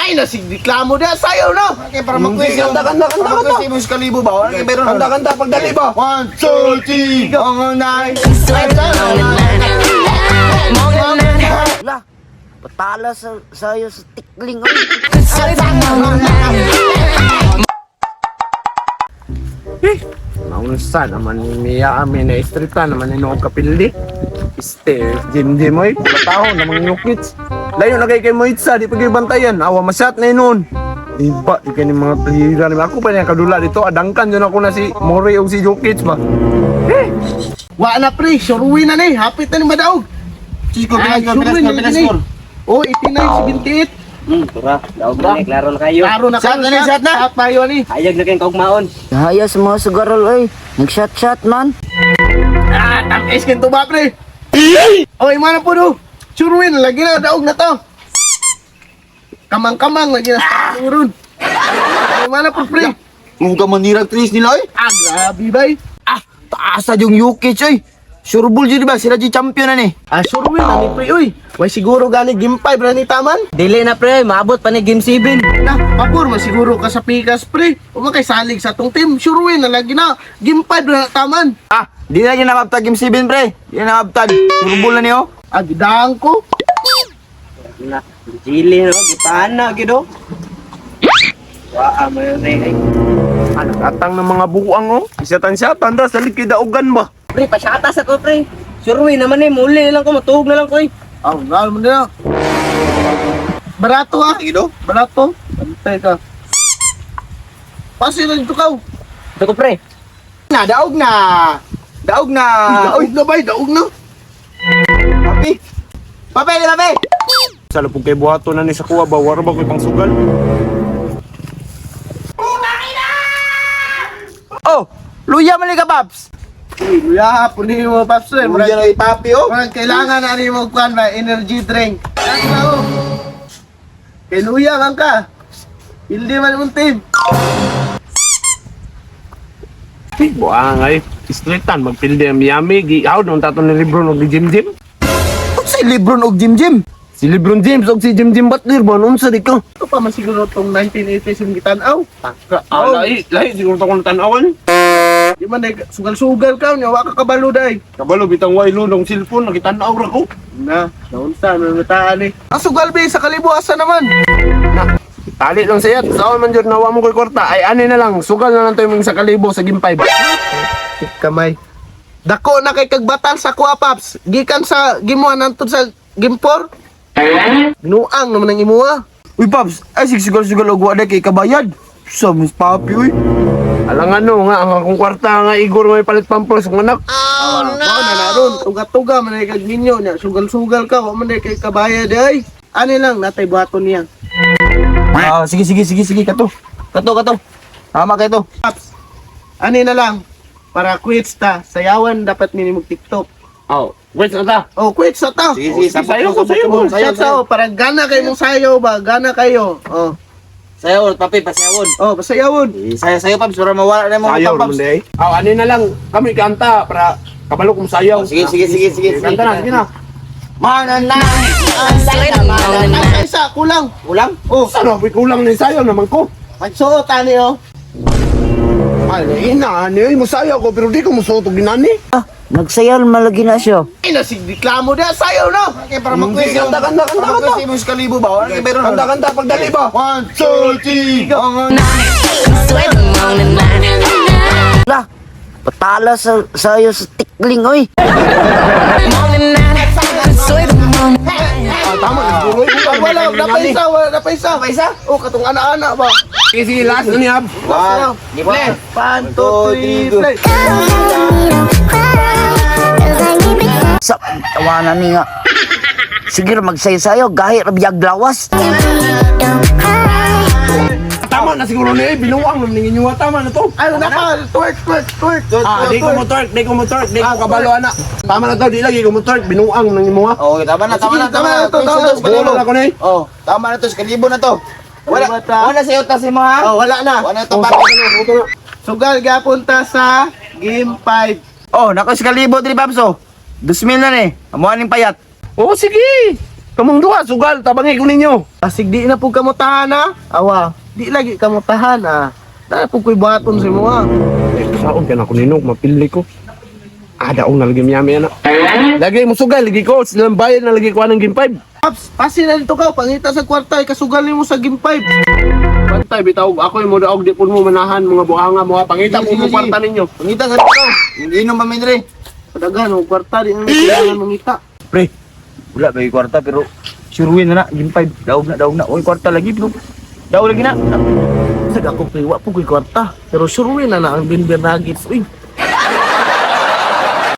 Ay, nasigdiklamo na sayo, no? Okay, para makwis. Kanta. Makwis mo sa kalibo ba? Okay, pero kanta, pagdali ba? 1, 2, 3, ang nai. Lah, patala sa'yo sa tikling. Naunsa naman ni Mia amin na istrita naman ni Noong Kapildi. Jim oy, tao namang yukits. Layo na kay Moitsa, di pagay bantayan. Awa masyat na noon. Iba, di kani mga pahira ni ako pa niya kadula dito. Adangkan yun ako na si Mori o si Yukits ba. Wa na pre, suruin na ni. Hapit na ni Madaog. Score, Pinascore. Oh, 89-78. Tura, daog na, klaro na kayo. Klaro na Shot na ni, shot na. Shot tayo ni. Hayag na kayong kaugmaon. Hayas mga sugarol, oy. Nag-shot man. Tamis kinto ba pre? Oy, mana po do? Suruin, lagi na, daog na to. Kamang-kamang, lagi na sa turun. Oy, mana po pre? Kung ka manirag tris nila oy. Grabe bay. Taasa yung Yukits oy. Sureball jud ba sila di champion na ni. Suruin na ni pre, oy. Way siguro gani game 5 na ni Taman. Dili na pre, maabot pa ni Game 7. Na, papur, masiguro ka sa pikas pre. O kay salig sa tong team. Suruin na lagi na. Game 5 na Taman. Di na yung namabtag game 7 pre. Di na namabtag. Sureball na niyo. Agdaan ko. Na, dili no, gipahan na gido. Waa mo yun ay. Atang ng mga buang oh. Isatan-satan da sa likidaugan ba. Pre, pasyatas ako pre. Suruin naman eh, muli lang ko, matulog na lang ko eh. Ngal mo na. Barato ha. Gido. Barato. Bantay ka. Pasi na dito ka. Ito ko pre. Daog na. Daog na bay, daog na. Papi. Papi. Sa lapog kay buhato na ni sa kuha ba wala ba ko pang sugal? Oh, luya man ka Paps. Ya, puni mo paps eh. Luya na ipapi oh. Murag kailangan na ni mo kuan ba energy drink. Ano? Kenuya man ka. Hindi man yung team. Buang ay. Streetan magpilde ang Miami giaw nung tato ni Lebron og Jim. Si Lebron og Jim. Si Lebron James og si Jim Butler ba unsa di ka? Ito pa man siguro tong 1980s yung gitanaw. Lahi siguro ta kon tan-awan. Di man ay sugal-sugal ka, nya wa ka kabalo day. Kabalo bitang waylo ng cellphone nakitan-aw ra ko. Naunsa na nataan eh. Ang sugal be sa kalibuasan naman. Tali lang sayat. Saan man jud nawa mo koy kwarta ay ani na lang sugal na lang tayo mong sa kalibo sa game 5. Kamay. Dako na kay kagbatal sa kuha paps. Gikan sa game 1 nantod sa game 4. Binuang naman ang imuha. Uy Paps, ay sigsugal-sugal og wala kay kabayad. Sa mas papi uy. Alang ano nga ang akong kwarta nga Igor may palit pampers ng anak. Oh no. Na naron, tuga-tuga man ay kag ninyo nya. Sugal-sugal ka, wa man ay kay kabayad ay. Ani lang natay buhaton niya. Sige kato. Kato. Tama kay to. Paps. Ani na lang para quits ta. Sayawan dapat minimum TikTok. Oh, wait na ta. Oh, quits na ta. Sige, sayo ko. Sayo, para gana kayo mong sayo ba? Gana kayo. Oh. Sayawon, papi, pasayawon. Oh, basayawon. Sayo, papi, sura mawala na mo Sayo paps. naman day. Ani na lang kami kanta para kabalo kung sayaw. Sige. Kanta na, sige na. Ang isa, kulang. Ulang? Oh, Sana may kulang ni sayaw naman ko. magsuot ani oh. Ay, ani mo sayaw ko pero di ko musuot og ginani. Nagsayal malagi na siya. Ay, nasigdiklamo na sayo, no? Okay, para makwis. Kanta. Makwis mo sa kalibo ba? Okay, pero kanta pagdali ba? 1, 2, 3, ang Lah, patala sa'yo sa tikling, oy. tama nagbuloy ko. Wala, napaisa. Oh, katong ana-ana ba? Sige, last na ni Ab. Play. 1, 2, 3, play. Sa tawanan niya. Sige ra magsayo-sayo, gahi ra biyag lawas. Tama na siguro ni binuang nang ninyo tama na to. Ano na ka? Twerk. Di ko mo twerk, di ko kabalo ana. Tama na to, di lagi ko mo twerk, binuang nang imo ha. Okay, tama na. Bulo na ko ni. Oh, tama na to, sa kalibo na to. Wala. Wala sa iyo si mo ha? Oh, wala na. Wala to, Sugal gapunta sa game 5. Oh, nako si kalibo diri Babso. 2,000 na ni. Amuan ning payat. Oh, sige. Kamong duha, sugal, tabangi ko ninyo. Asig di na po kamutahan ha. Awa, di lagi kamutahan ha. Na po ko'y baton sa mo ha. Eh, saon ka na ko ninong, mapili ko. Daong nalagay miyami yan. Lagi mo sugal, lagi ko, silang bayan na lagi ko ng game 5. Paps, pasi na dito ka, pangita sa kwarta, kasugal mo sa game 5. Pantay, bitaw, ako yung daog, di po mo manahan, mga buhanga mo, pangita mo mo kwarta ninyo. Pangita sa dito. Hindi nung mamindre. Padagan, o kwarta, di na kailangan mangita. Pre, wala ba yung kwarta pero sure win na na. Game 5. Daog na. Uy, kwarta lagi bro. Daog lagi na. Sag ako priwa po ko'y kwarta. Pero sure win na ang Denver Nuggets. Uy,